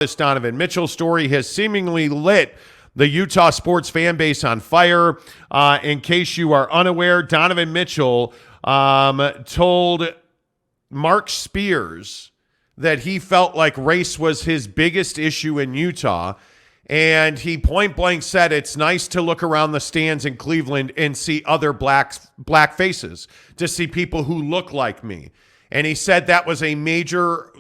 This Donovan Mitchell story has seemingly lit the Utah sports fan base on fire. In case you are unaware, Donovan Mitchell told Mark Spears that he felt like race was his biggest issue in Utah. And he point blank said, it's nice to look around the stands in Cleveland and see other black faces, to see people who look like me. And he said that was a major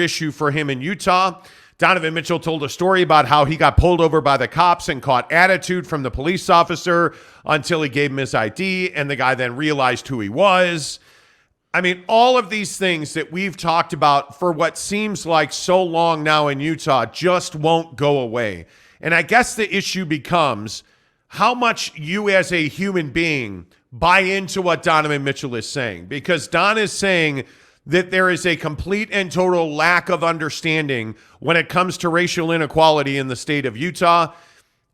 issue for him in Utah. Donovan Mitchell told a story about how he got pulled over by the cops and caught attitude from the police officer until he gave him his ID, and the guy then realized who he was. I mean, all of these things that we've talked about for what seems like so long now in Utah just won't go away. And I guess the issue becomes how much you as a human being buy into what Donovan Mitchell is saying. Because Don is saying that there is a complete and total lack of understanding when it comes to racial inequality in the state of Utah.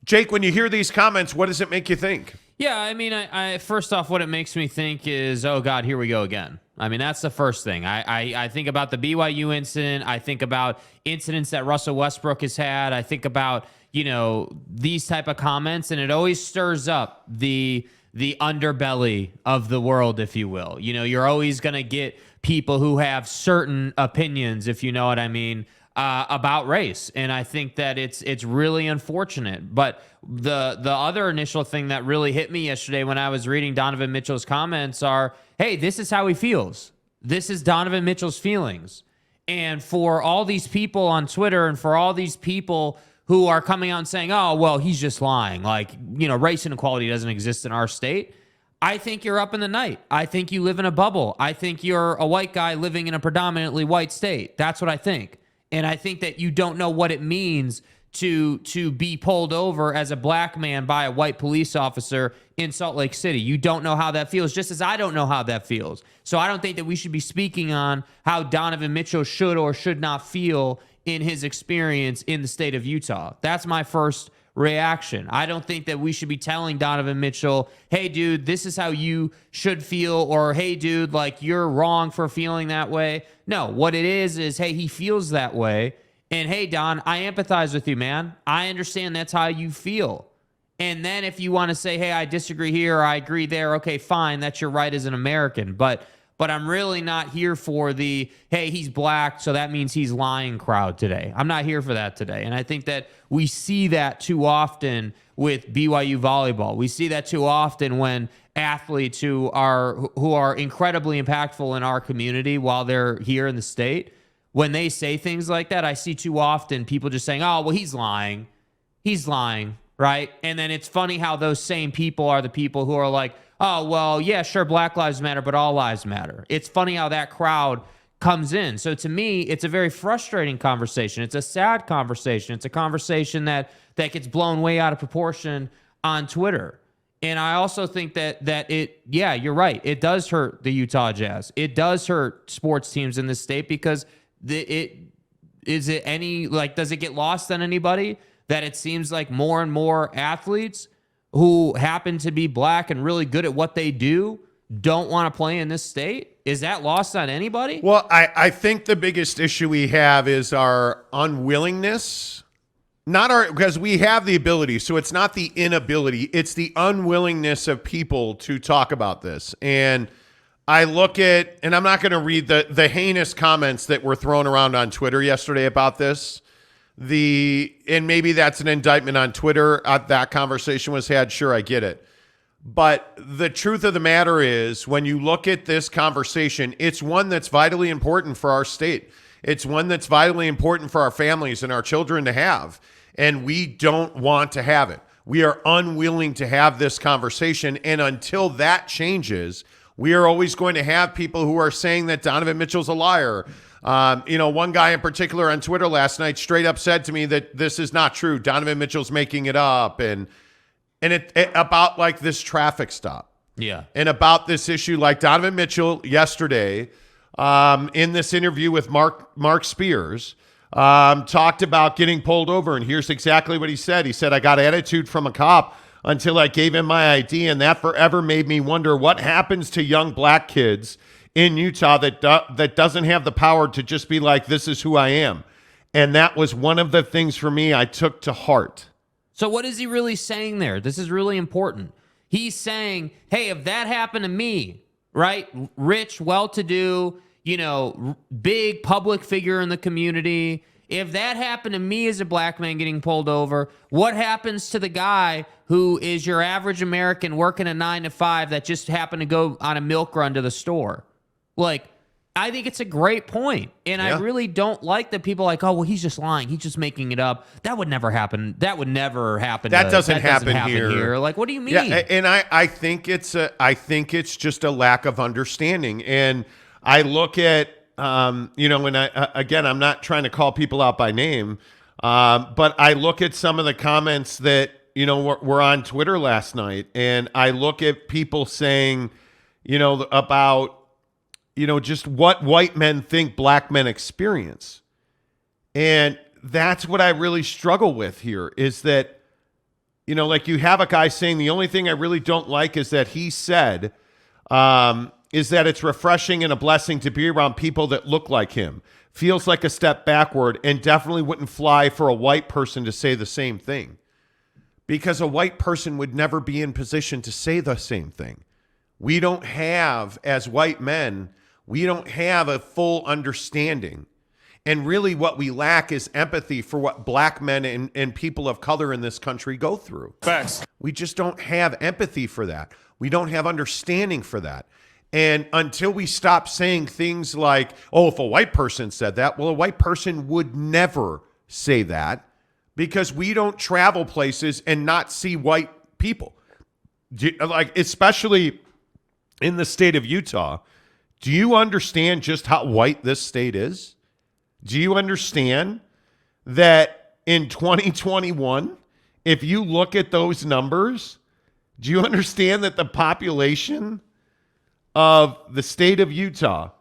Jake, when you hear these comments, what does it make you think? Yeah, I mean, I first off, what it makes me think is, oh, God, here we go again. I mean, that's the first thing. I think about the BYU incident. I think about incidents that Russell Westbrook has had. I think about, these type of comments, and it always stirs up the underbelly of the world, if you will. You're always going to get people who have certain opinions, if you know what I mean, about race. And I think that it's really unfortunate. But the other initial thing that really hit me yesterday when I was reading Donovan Mitchell's comments are, hey, this is how he feels. This is Donovan Mitchell's feelings. And for all these people on Twitter and for all these people who are coming out and saying, oh, well, he's just lying. Like, race inequality doesn't exist in our state. I think you're up in the night. I think you live in a bubble. I think you're a white guy living in a predominantly white state. That's what I think. And I think that you don't know what it means to be pulled over as a black man by a white police officer in Salt Lake City. You don't know how that feels, just as I don't know how that feels. So I don't think that we should be speaking on how Donovan Mitchell should or should not feel in his experience in the state of Utah. That's my first reaction. I don't think that we should be telling Donovan Mitchell, hey, dude, this is how you should feel, or hey, dude, like you're wrong for feeling that way. No, what it is, hey, he feels that way. And hey, Don, I empathize with you, man. I understand that's how you feel. And then if you want to say, hey, I disagree here or I agree there, okay, fine, that's your right as an American. But I'm really not here for the, hey, he's black, so that means he's lying crowd today. I'm not here for that today. And I think that we see that too often with BYU volleyball. We see that too often when athletes who are incredibly impactful in our community while they're here in the state, when they say things like that, I see too often people just saying, oh, well, he's lying. He's lying, right? And then it's funny how those same people are the people who are like, oh, well, yeah, sure, Black Lives Matter, but all lives matter. It's funny how that crowd comes in. So to me, it's a very frustrating conversation. It's a sad conversation. It's a conversation that gets blown way out of proportion on Twitter. And I also think that yeah, you're right. It does hurt the Utah Jazz. It does hurt sports teams in this state because does it get lost on anybody that it seems like more and more athletes who happen to be black and really good at what they do don't want to play in this state? Is that lost on anybody? Well, I think the biggest issue we have is our unwillingness, because we have the ability. So it's not the inability, it's the unwillingness of people to talk about this. And I look at, and I'm not going to read the heinous comments that were thrown around on Twitter yesterday about this. And maybe that's an indictment on Twitter. That conversation was had. Sure, I get it. But the truth of the matter is, when you look at this conversation, it's one that's vitally important for our state. It's one that's vitally important for our families and our children to have. And we don't want to have it. We are unwilling to have this conversation. And until that changes, we are always going to have people who are saying that Donovan Mitchell's a liar. One guy in particular on Twitter last night straight up said to me that this is not true. Donovan Mitchell's making it up. And it about like this traffic stop. Yeah. And about this issue, like Donovan Mitchell yesterday in this interview with Mark Spears talked about getting pulled over. And here's exactly what he said. He said, I got attitude from a cop until I gave him my ID. And that forever made me wonder what happens to young black kids in Utah that doesn't have the power to just be like, this is who I am. And that was one of the things for me I took to heart. So what is he really saying there? This is really important. He's saying, hey, if that happened to me, right? Rich, well-to-do, big public figure in the community. If that happened to me as a black man getting pulled over, what happens to the guy who is your average American working a 9 to 5 that just happened to go on a milk run to the store? Like, I think it's a great point. And I really don't like that people are like, oh, well, he's just lying. He's just making it up. That would never happen. That would never happen. That doesn't happen here. Like, what do you mean? Yeah, and I think it's just a lack of understanding. And I look at, I'm not trying to call people out by name, but I look at some of the comments that, were on Twitter last night, and I look at people saying, about, just what white men think black men experience. And that's what I really struggle with here is that, like you have a guy saying the only thing I really don't like is that he said, is that it's refreshing and a blessing to be around people that look like him. Feels like a step backward and definitely wouldn't fly for a white person to say the same thing. Because a white person would never be in position to say the same thing. We don't have, as white men, we don't have a full understanding. And really what we lack is empathy for what black men and people of color in this country go through. Facts. We just don't have empathy for that. We don't have understanding for that. And until we stop saying things like, oh, if a white person said that, well, a white person would never say that because we don't travel places and not see white people. Like, especially in the state of Utah. Do you understand just how white this state is? Do you understand that in 2021, if you look at those numbers, do you understand that the population of the state of Utah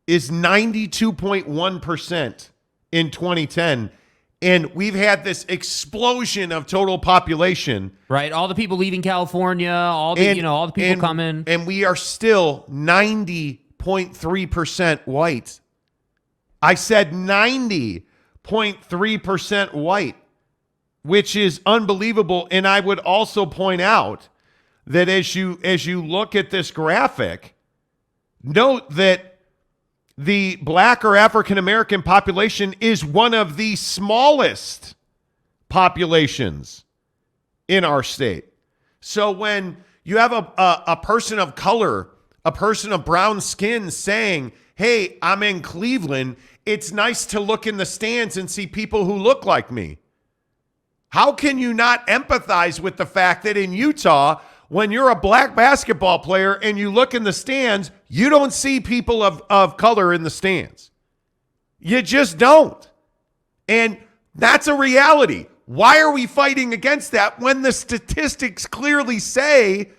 is 92.1% in 2010? And we've had this explosion of total population. Right. All the people leaving California, all the people coming. And we are still 90.3% white. I said 90.3% white, which is unbelievable. And I would also point out that as you look at this graphic, note that the black or African-American population is one of the smallest populations in our state. So when you have a person of color, a person of brown skin saying, hey, I'm in Cleveland, it's nice to look in the stands and see people who look like me. How can you not empathize with the fact that in Utah, when you're a black basketball player and you look in the stands, you don't see people of color in the stands. You just don't. And that's a reality. Why are we fighting against that when the statistics clearly say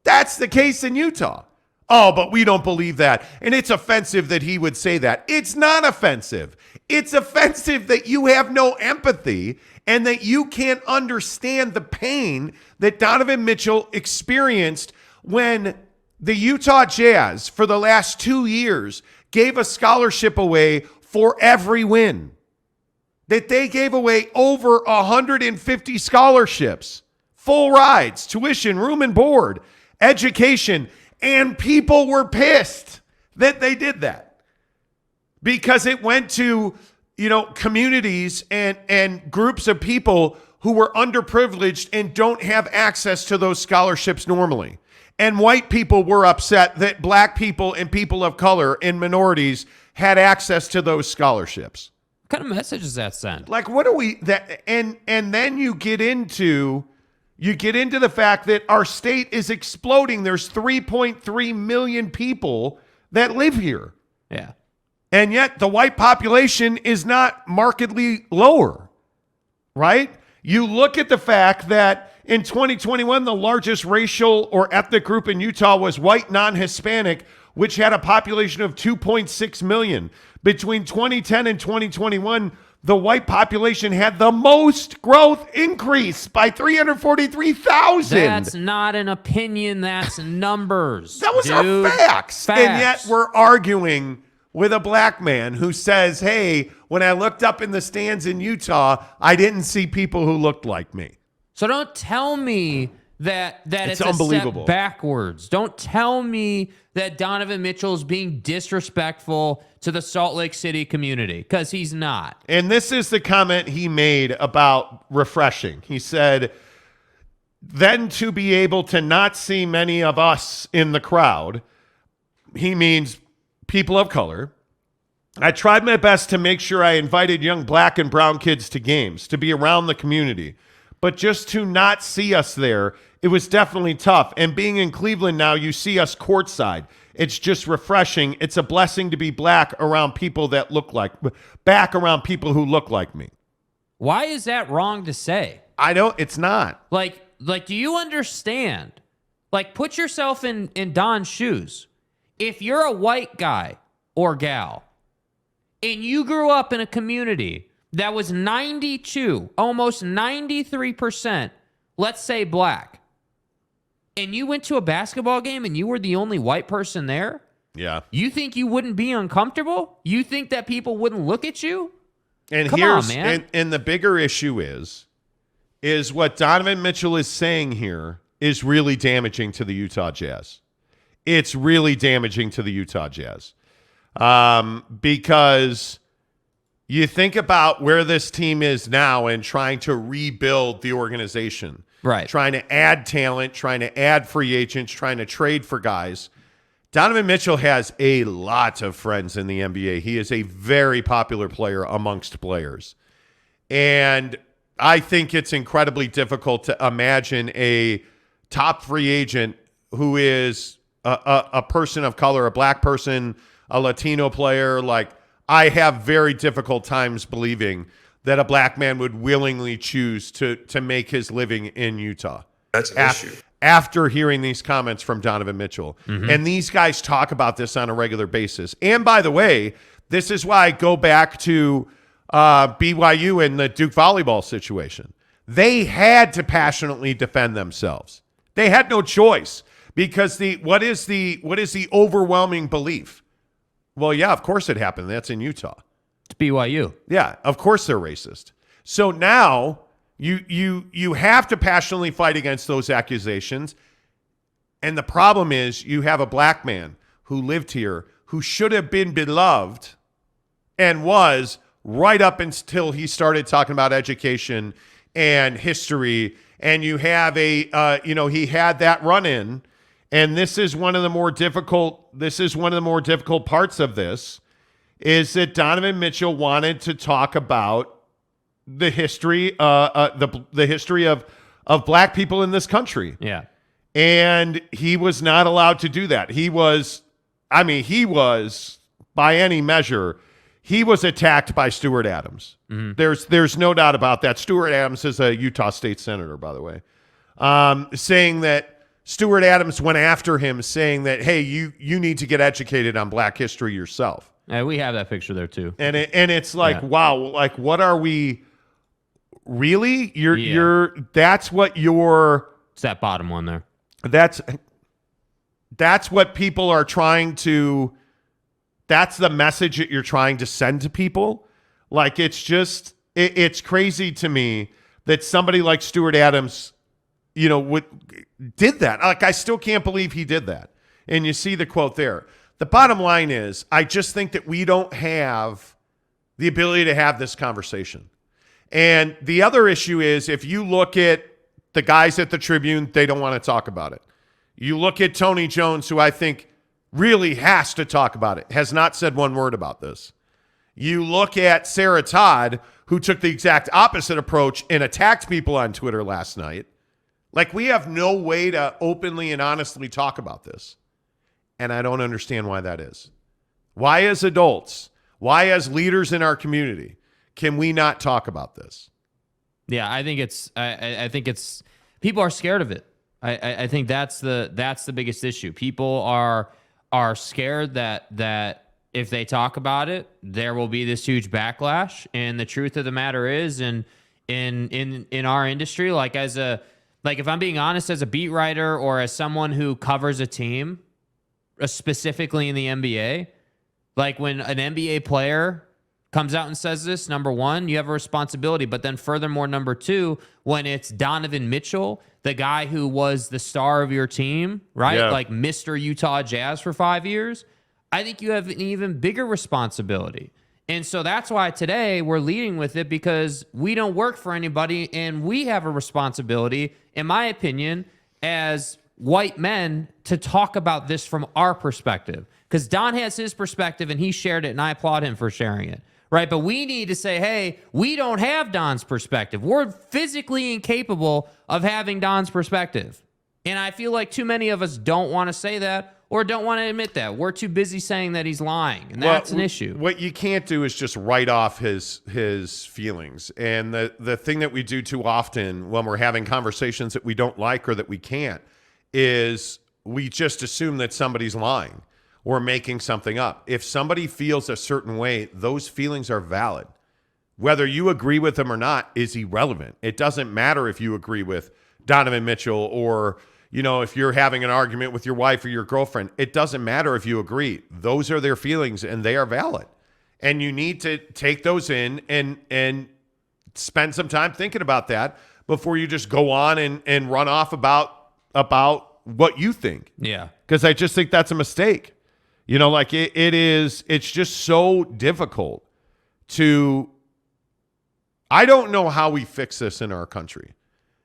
that's the case in Utah? Oh, but we don't believe that. And it's offensive that he would say that. It's not offensive. It's offensive that you have no empathy and that you can't understand the pain that Donovan Mitchell experienced when the Utah Jazz, for the last 2 years, gave a scholarship away for every win. That they gave away over 150 scholarships, full rides, tuition, room and board, education, and people were pissed that they did that because it went to, communities and groups of people who were underprivileged and don't have access to those scholarships normally. And white people were upset that black people and people of color and minorities had access to those scholarships. What kind of message does that send? Like, what are we that? And then you get into the fact that our state is exploding. There's 3.3 million people that live here. Yeah. And yet the white population is not markedly lower, right? You look at the fact that in 2021, the largest racial or ethnic group in Utah was white non-Hispanic, which had a population of 2.6 million. Between 2010 and 2021, the white population had the most growth increase by 343,000. That's not an opinion. That's numbers. That was our facts. And yet we're arguing with a black man who says, hey, when I looked up in the stands in Utah, I didn't see people who looked like me. So don't tell me that it's unbelievable. A step backwards. Don't tell me that Donovan Mitchell is being disrespectful to the Salt Lake City community, because he's not. And this is the comment he made about refreshing. He said, then to be able to not see many of us in the crowd, he means people of color. I tried my best to make sure I invited young black and brown kids to games, to be around the community. But just to not see us there, it was definitely tough. And being in Cleveland now, you see us courtside. It's just refreshing. It's a blessing to be black around people that look like, back around people who look like me. Why is that wrong to say? It's not. Like, do you understand? Like, put yourself in Don's shoes. If you're a white guy or gal, and you grew up in a community that was 92, almost 93%, let's say black, and you went to a basketball game and you were the only white person there, yeah, you think you wouldn't be uncomfortable? You think that people wouldn't look at you? And Come on, man. And the bigger issue is what Donovan Mitchell is saying here is really damaging to the Utah Jazz. It's really damaging to the Utah Jazz. Because you think about where this team is now and trying to rebuild the organization. Right. Trying to add talent, trying to add free agents, trying to trade for guys. Donovan Mitchell has a lot of friends in the NBA. He is a very popular player amongst players. And I think it's incredibly difficult to imagine a top free agent who is a person of color, a black person, a Latino player. Like, I have very difficult times believing that a black man would willingly choose to make his living in Utah. That's an issue. After hearing these comments from Donovan Mitchell. Mm-hmm. And these guys talk about this on a regular basis. And by the way, this is why I go back to BYU and the Duke volleyball situation. They had to passionately defend themselves. They had no choice, because what is the overwhelming belief? Well, yeah, of course it happened. That's in Utah. It's BYU. Yeah, of course they're racist. So now you have to passionately fight against those accusations. And the problem is you have a black man who lived here, who should have been beloved and was, right up until he started talking about education and history. And you have he had that run-in. And this is one of the more difficult parts of this, is that Donovan Mitchell wanted to talk about the history, the history of black people in this country. Yeah. And he was not allowed to do that. He was, by any measure, he was attacked by Stuart Adams. Mm-hmm. There's no doubt about that. Stuart Adams is a Utah State senator, by the way, saying that Stuart Adams went after him, saying that, hey, you need to get educated on black history yourself. Yeah, we have that picture there too. And it's like, yeah. Wow, like, what are we really? That's what it's that bottom one there. That's what people are trying to, that's the message that you're trying to send to people. Like, it's just, it's crazy to me that somebody like Stuart Adams, did that. Like, I still can't believe he did that. And you see the quote there. The bottom line is, I just think that we don't have the ability to have this conversation. And the other issue is, if you look at the guys at the Tribune, they don't want to talk about it. You look at Tony Jones, who I think really has to talk about it, has not said one word about this. You look at Sarah Todd, who took the exact opposite approach and attacked people on Twitter last night. Like, we have no way to openly and honestly talk about this. And I don't understand why that is. Why, as adults, why, as leaders in our community, can we not talk about this? Yeah, I think it's people are scared of it. I think that's the biggest issue. People are scared that if they talk about it, there will be this huge backlash. And the truth of the matter is, in our industry, if I'm being honest, as a beat writer or as someone who covers a team, specifically in the NBA, like when an NBA player comes out and says this, number one, you have a responsibility. But then furthermore, number two, when it's Donovan Mitchell, the guy who was the star of your team, right? Yeah. Like Mr. Utah Jazz for 5 years, I think you have an even bigger responsibility. And so that's why today we're leading with it, because we don't work for anybody and we have a responsibility, in my opinion, as white men to talk about this from our perspective. Because Don has his perspective and he shared it, and I applaud him for sharing it. Right? But we need to say, hey, we don't have Don's perspective. We're physically incapable of having Don's perspective. And I feel like too many of us don't want to say that or don't want to admit that. We're too busy saying that he's lying, and that's an issue. What you can't do is just write off his feelings. And the thing that we do too often when we're having conversations that we don't like or that we can't is we just assume that somebody's lying or making something up. If somebody feels a certain way, those feelings are valid. Whether you agree with them or not is irrelevant. It doesn't matter if you agree with Donovan Mitchell or, if you're having an argument with your wife or your girlfriend. It doesn't matter if you agree. Those are their feelings and they are valid. And you need to take those in and spend some time thinking about that before you just go on and run off about what you think. Yeah. Because I just think that's a mistake. It's just so difficult I don't know how we fix this in our country,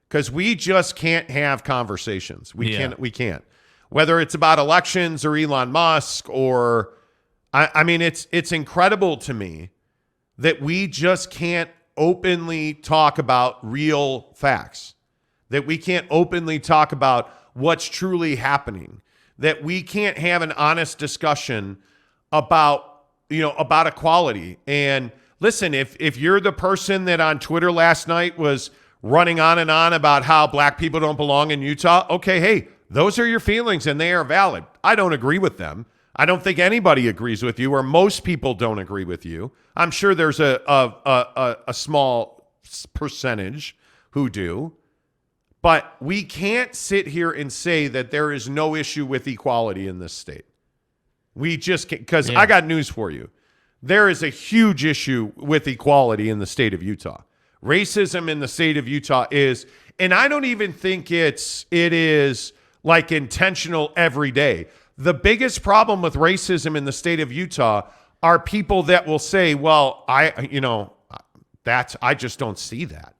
because we just can't have conversations. We can't. Whether it's about elections or Elon Musk or, it's incredible to me that we just can't openly talk about real facts, that we can't openly talk about what's truly happening, that we can't have an honest discussion about equality. And listen, if you're the person that on Twitter last night was running on and on about how black people don't belong in Utah, okay, hey, those are your feelings and they are valid. I don't agree with them. I don't think anybody agrees with you, or most people don't agree with you. I'm sure there's a small percentage who do. But we can't sit here and say that there is no issue with equality in this state. We just can't, because I got news for you. There is a huge issue with equality in the state of Utah. Racism in the state of Utah is, and I don't even think it is like intentional every day. The biggest problem with racism in the state of Utah are people that will say, well, I just don't see that.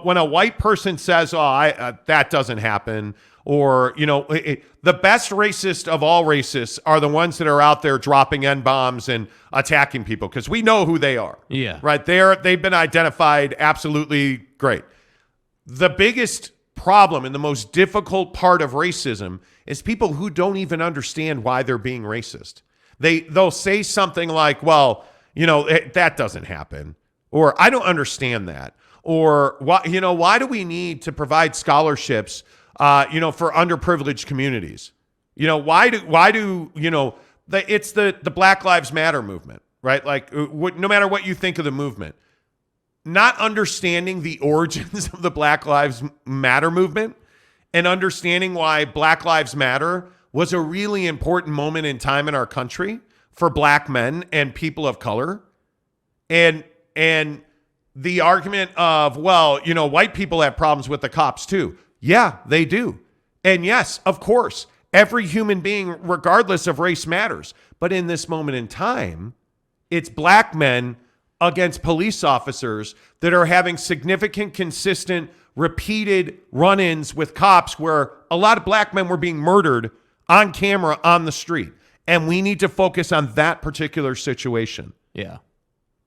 When a white person says, that doesn't happen, or, the best racist of all racists are the ones that are out there dropping N-bombs and attacking people, because we know who they are. Yeah. Right there. They've been identified. Absolutely great. The biggest problem and the most difficult part of racism is people who don't even understand why they're being racist. They'll say something like, well, that doesn't happen, or I don't understand that. Or why do we need to provide scholarships, for underprivileged communities? Why do it's the Black Lives Matter movement, right? Like, no matter what you think of the movement, not understanding the origins of the Black Lives Matter movement and understanding why Black Lives Matter was a really important moment in time in our country for black men and people of color, and the argument of, well, white people have problems with the cops too. Yeah, they do. And yes, of course, every human being, regardless of race, matters. But in this moment in time, it's black men against police officers that are having significant, consistent, repeated run-ins with cops where a lot of black men were being murdered on camera on the street. And we need to focus on that particular situation. Yeah.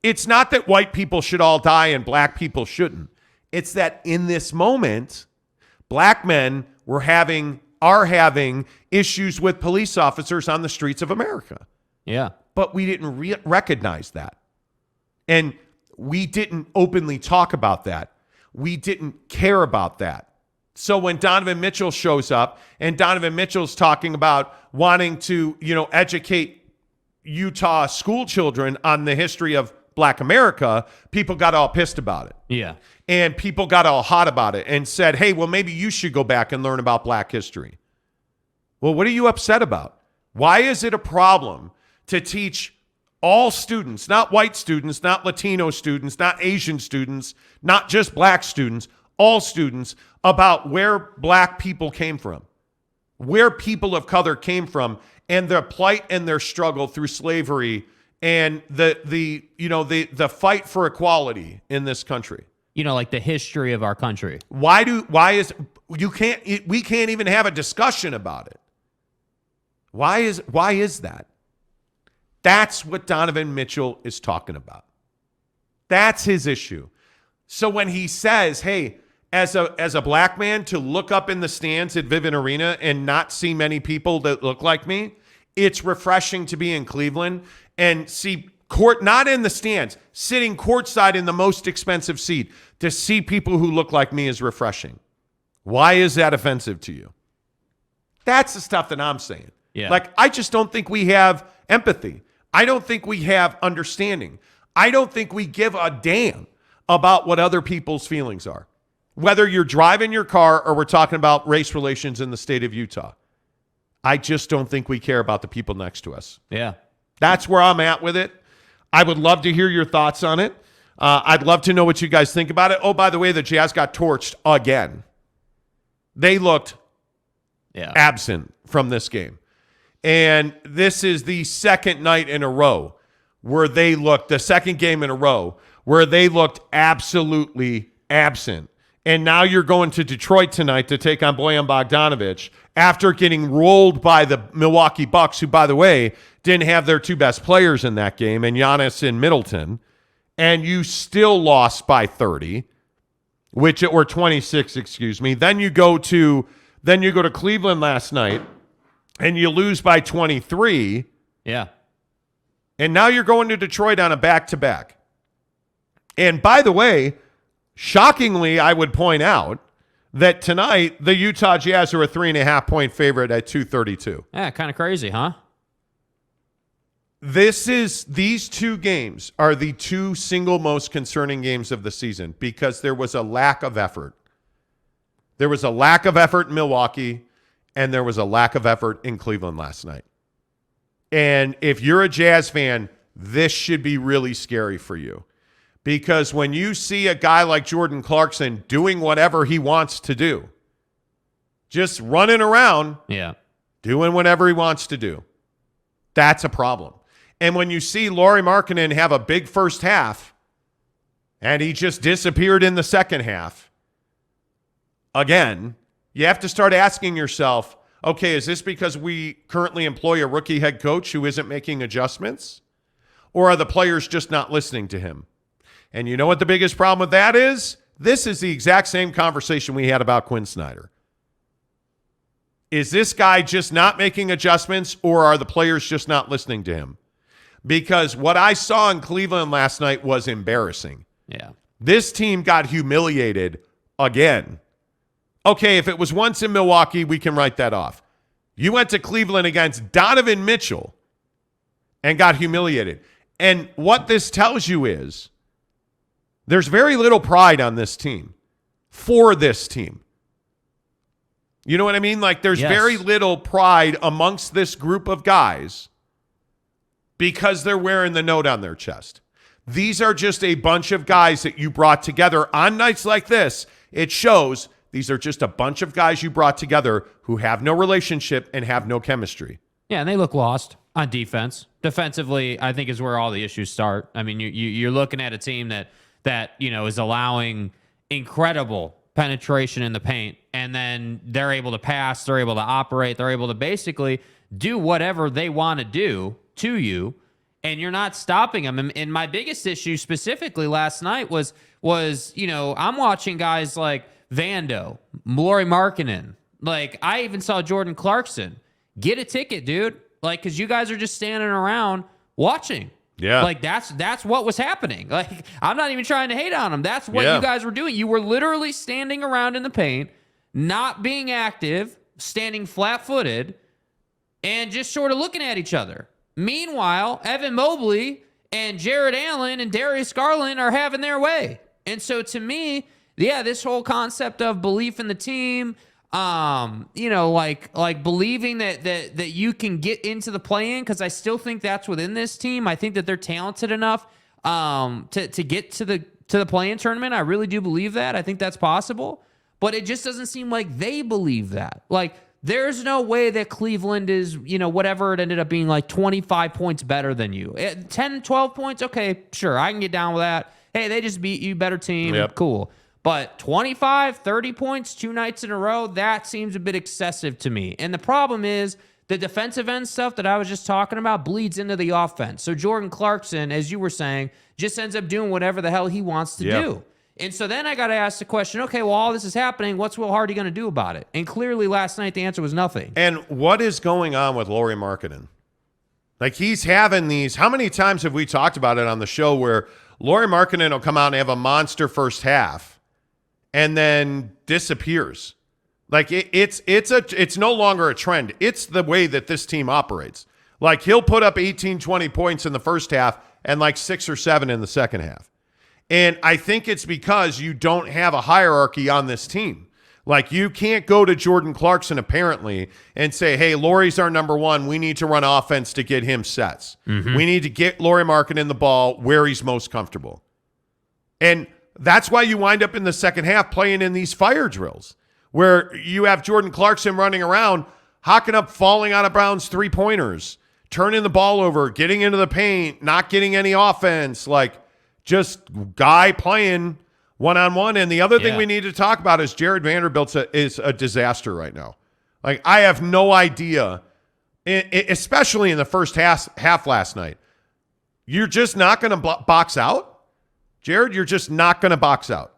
It's not that white people should all die and black people shouldn't. It's that in this moment, black men are having issues with police officers on the streets of America. Yeah. But we didn't recognize that. And we didn't openly talk about that. We didn't care about that. So when Donovan Mitchell shows up and Donovan Mitchell's talking about wanting to, educate Utah school children on the history of Black America, people got all pissed about it. Yeah. And people got all hot about it and said, hey, well, maybe you should go back and learn about black history. Well, what are you upset about? Why is it a problem to teach all students, not white students, not Latino students, not Asian students, not just black students, all students, about where black people came from, where people of color came from, and their plight and their struggle through slavery and the fight for equality in this country. Like the history of our country. We can't even have a discussion about it. Why is that? That's what Donovan Mitchell is talking about. That's his issue. So when he says, hey, as a black man, to look up in the stands at Vivint Arena and not see many people that look like me, it's refreshing to be in Cleveland and see court, not in the stands, sitting courtside in the most expensive seat, to see people who look like me is refreshing. Why is that offensive to you? That's the stuff that I'm saying. Yeah. Like, I just don't think we have empathy. I don't think we have understanding. I don't think we give a damn about what other people's feelings are. Whether you're driving your car or we're talking about race relations in the state of Utah. I just don't think we care about the people next to us. Yeah. That's where I'm at with it. I would love to hear your thoughts on it. I'd love to know what you guys think about it. Oh, by the way, the Jazz got torched again. They looked absent from this game. And this is the second night in a row where they looked, the second game in a row, where they looked absolutely absent. And now you're going to Detroit tonight to take on Bojan Bogdanovic after getting rolled by the Milwaukee Bucks, who, by the way, didn't have their two best players in that game, and Giannis and Middleton. And you still lost by 30, or 26, excuse me. Then you go to Cleveland last night, and you lose by 23. Yeah. And now you're going to Detroit on a back-to-back. And by the way, shockingly, I would point out that tonight the Utah Jazz are a 3.5-point favorite at 232. Yeah, kind of crazy, huh? These two games are the two single most concerning games of the season because there was a lack of effort. There was a lack of effort in Milwaukee, and there was a lack of effort in Cleveland last night. And if you're a Jazz fan, this should be really scary for you. Because when you see a guy like Jordan Clarkson doing whatever he wants to do, just running around, doing whatever he wants to do, that's a problem. And when you see Lauri Markkanen have a big first half and he just disappeared in the second half, again, you have to start asking yourself, okay, is this because we currently employ a rookie head coach who isn't making adjustments? Or are the players just not listening to him? And you know what the biggest problem with that is? This is the exact same conversation we had about Quinn Snyder. Is this guy just not making adjustments, or are the players just not listening to him? Because what I saw in Cleveland last night was embarrassing. Yeah. This team got humiliated again. Okay, if it was once in Milwaukee, we can write that off. You went to Cleveland against Donovan Mitchell and got humiliated. And what this tells you is there's very little pride on this team, for this team. You know what I mean? Like, there's very little pride amongst this group of guys because they're wearing the note on their chest. These are just a bunch of guys that you brought together on nights like this. It shows these are just a bunch of guys you brought together who have no relationship and have no chemistry. Yeah, and they look lost on defense. Defensively, I think, is where all the issues start. I mean, you're looking at a team that is allowing incredible penetration in the paint, and then they're able to pass, they're able to operate, they're able to basically do whatever they want to do to you, and you're not stopping them. And my biggest issue specifically last night was I'm watching guys like Vando, Lauri Markkanen. Like, I even saw Jordan Clarkson. Get a ticket, dude. Like, because you guys are just standing around watching. Yeah. Like, that's what was happening. Like, I'm not even trying to hate on them. That's what you guys were doing. You were literally standing around in the paint, not being active, standing flat-footed, and just sort of looking at each other. Meanwhile, Evan Mobley and Jared Allen and Darius Garland are having their way. And so to me, this whole concept of belief in the team, Like believing that you can get into the play-in, because I still think that's within this team. I think that they're talented enough to get to the play-in tournament. I really do believe that. I think that's possible, but it just doesn't seem like they believe that. Like, there's no way that Cleveland is, whatever it ended up being, like 25 points better than you. 10, 12 points, okay, sure, I can get down with that. Hey, they just beat you, better team, Yep. Cool. But 25, 30 points 2 nights in a row, that seems a bit excessive to me. And the problem is the defensive end stuff that I was just talking about bleeds into the offense. So Jordan Clarkson, as you were saying, just ends up doing whatever the hell he wants to do. And so then I got to ask the question, okay, well, all this is happening. What's Will Hardy going to do about it? And clearly last night the answer was nothing. And what is going on with Lauri Markkanen? Like, he's having these, how many times have we talked about it on the show where Lauri Markkanen will come out and have a monster first half and then disappears? Like, it's no longer a trend. It's the way that this team operates. Like, he'll put up 18, 20 points in the first half and like 6 or 7 in the second half. And I think it's because you don't have a hierarchy on this team. Like, you can't go to Jordan Clarkson, apparently, and say, hey, Lauri's our number one. We need to run offense to get him sets. Mm-hmm. We need to get Lauri Markkanen the ball where he's most comfortable. And that's why you wind up in the second half playing in these fire drills where you have Jordan Clarkson running around, hocking up, falling out of bounds three-pointers, turning the ball over, getting into the paint, not getting any offense, like just guy playing one-on-one. And the other thing we need to talk about is Jared Vanderbilt is a disaster right now. Like, I have no idea, especially in the first half last night. You're just not going to box out? Jared, you're just not going to box out.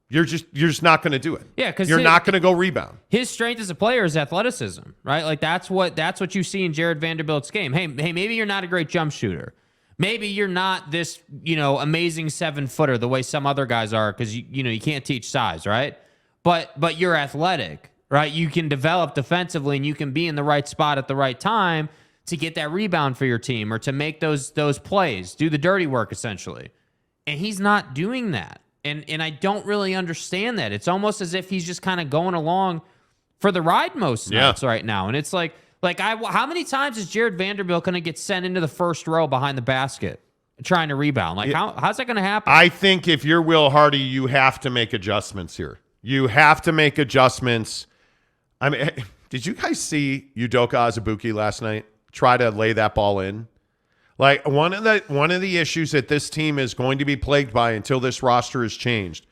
You're just not going to do it. Yeah, because you're not going to go rebound. His strength as a player is athleticism, right? Like, that's what you see in Jared Vanderbilt's game. Hey, maybe you're not a great jump shooter. Maybe you're not this, amazing 7-footer the way some other guys are, because you can't teach size, right? But you're athletic, right? You can develop defensively, and you can be in the right spot at the right time to get that rebound for your team or to make those plays, do the dirty work essentially. And he's not doing that. And I don't really understand that. It's almost as if he's just kind of going along for the ride most nights right now. And it's like how many times is Jared Vanderbilt going to get sent into the first row behind the basket trying to rebound? Like, how's that going to happen? I think if you're Will Hardy, you have to make adjustments here. You have to make adjustments. I mean, did you guys see Udoka Azubuike last night try to lay that ball in? Like, one of the issues that this team is going to be plagued by until this roster is changed,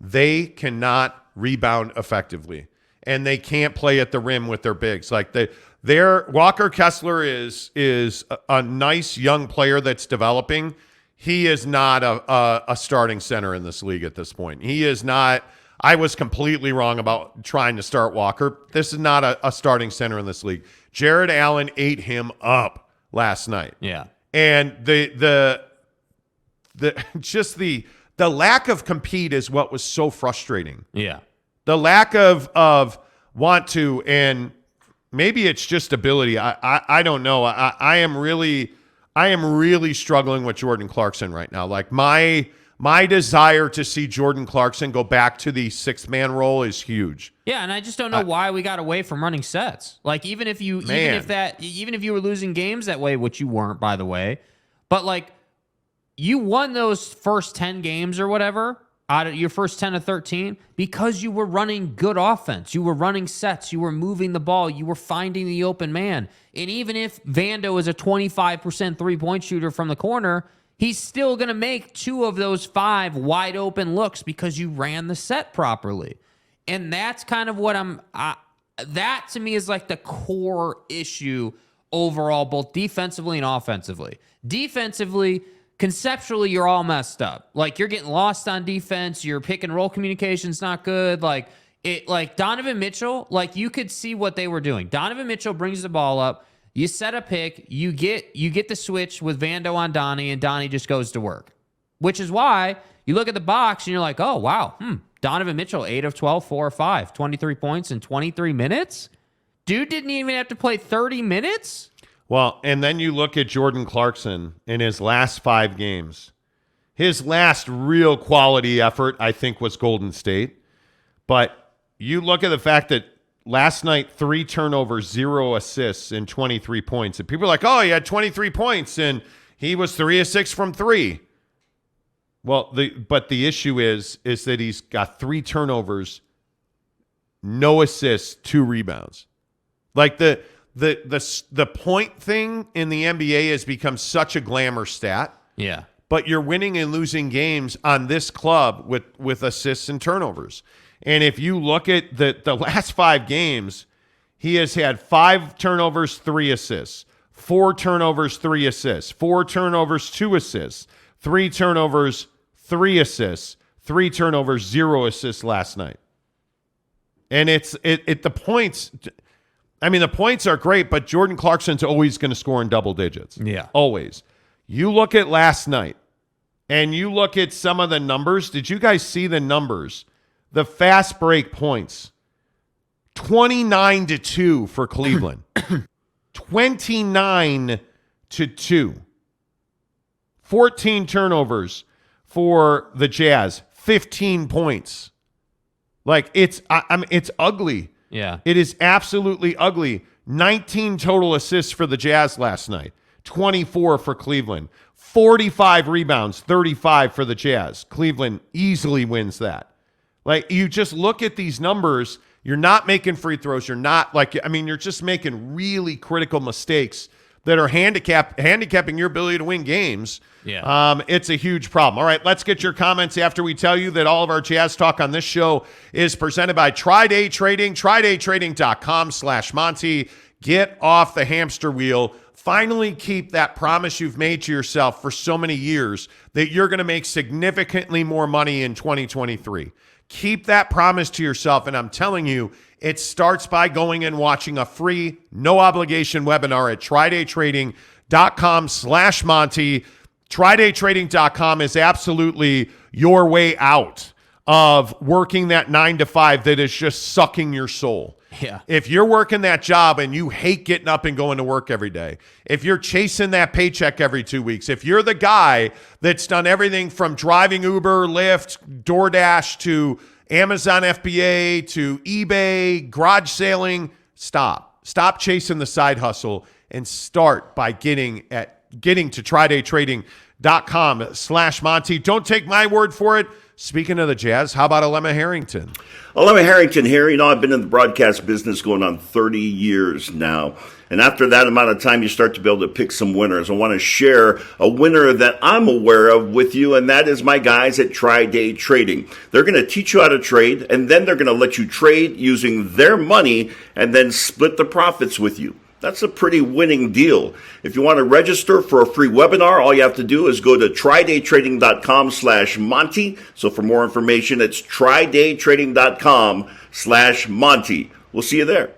they cannot rebound effectively, and they can't play at the rim with their bigs. Like, Walker Kessler is a nice young player that's developing. He is not a starting center in this league at this point. He is not. I was completely wrong about trying to start Walker. This is not a starting center in this league. Jared Allen ate him up last night. Yeah. And the lack of compete is what was so frustrating. Yeah. The lack of want to, and maybe it's just ability. I don't know. I am really struggling with Jordan Clarkson right now. Like, my desire to see Jordan Clarkson go back to the sixth-man role is huge. Yeah, and I just don't know why we got away from running sets. Like, even if you were losing games that way, which you weren't, by the way, but like, you won those first 10 games or whatever out of your first 10 of 13 because you were running good offense. You were running sets. You were moving the ball. You were finding the open man. And even if Vando is a 25% three-point shooter from the corner, he's still going to make 2 of those 5 wide open looks because you ran the set properly. And that's kind of what that to me is like the core issue overall, both defensively and offensively. Defensively, conceptually, you're all messed up. Like, you're getting lost on defense. Your pick and roll communication's not good. Like Donovan Mitchell, like, you could see what they were doing. Donovan Mitchell brings the ball up. You set a pick, you get the switch with Vando on Donnie, and Donnie just goes to work. Which is why you look at the box and you're like, oh, wow, Donovan Mitchell, 8 of 12, 4 of 5, 23 points in 23 minutes? Dude didn't even have to play 30 minutes? Well, and then you look at Jordan Clarkson in his last 5 games. His last real quality effort, I think, was Golden State. But you look at the fact that last night, 3 turnovers, 0 assists, and 23 points. And people are like, oh, he had 23 points, and he was 3 of 6 from 3. Well, but the issue is that he's got 3 turnovers, no assists, 2 rebounds. Like the point thing in the NBA has become such a glamour stat. Yeah. But you're winning and losing games on this club with assists and turnovers. And if you look at the last 5 games, he has had 5 turnovers, 3 assists, 4 turnovers, 3 assists, 4 turnovers, 2 assists, 3 turnovers, 3 assists, 3 turnovers, 0 assists last night. And the points, I mean, the points are great, but Jordan Clarkson's always going to score in double digits. Yeah. Always. You look at last night and you look at some of the numbers. Did you guys see the numbers? The fast break points. 29-2 for Cleveland. 29-2. 14 turnovers for the Jazz. 15 points. Like it's ugly. Yeah. It is absolutely ugly. 19 total assists for the Jazz last night. 24 for Cleveland. 45 rebounds, 35 for the Jazz. Cleveland easily wins that. Like, you just look at these numbers, you're not making free throws. You're not you're just making really critical mistakes that are handicapping your ability to win games. Yeah. It's a huge problem. All right, let's get your comments after we tell you that all of our Jazz talk on this show is presented by Tri-Day Trading, TriDayTrading.com/Monty. Get off the hamster wheel. Finally keep that promise you've made to yourself for so many years that you're going to make significantly more money in 2023. Keep that promise to yourself, and I'm telling you, it starts by going and watching a free, no-obligation webinar at TriDayTrading.com/Monty. TriDayTrading.com is absolutely your way out of working that 9 to 5 that is just sucking your soul. Yeah. If you're working that job and you hate getting up and going to work every day, if you're chasing that paycheck every 2 weeks, if you're the guy that's done everything from driving Uber, Lyft, DoorDash to Amazon FBA to eBay, garage sailing, stop. Stop chasing the side hustle and start by getting to TriDayTrading.com/Monty. Don't take my word for it. Speaking of the Jazz, how about Alema Harrington? Alema Harrington here. You know, I've been in the broadcast business going on 30 years now. And after that amount of time, you start to be able to pick some winners. I want to share a winner that I'm aware of with you, and that is my guys at Tri-Day Trading. They're going to teach you how to trade, and then they're going to let you trade using their money and then split the profits with you. That's a pretty winning deal. If you want to register for a free webinar, all you have to do is go to TriDayTrading.com/Monty. So for more information, it's TriDayTrading.com/Monty. We'll see you there.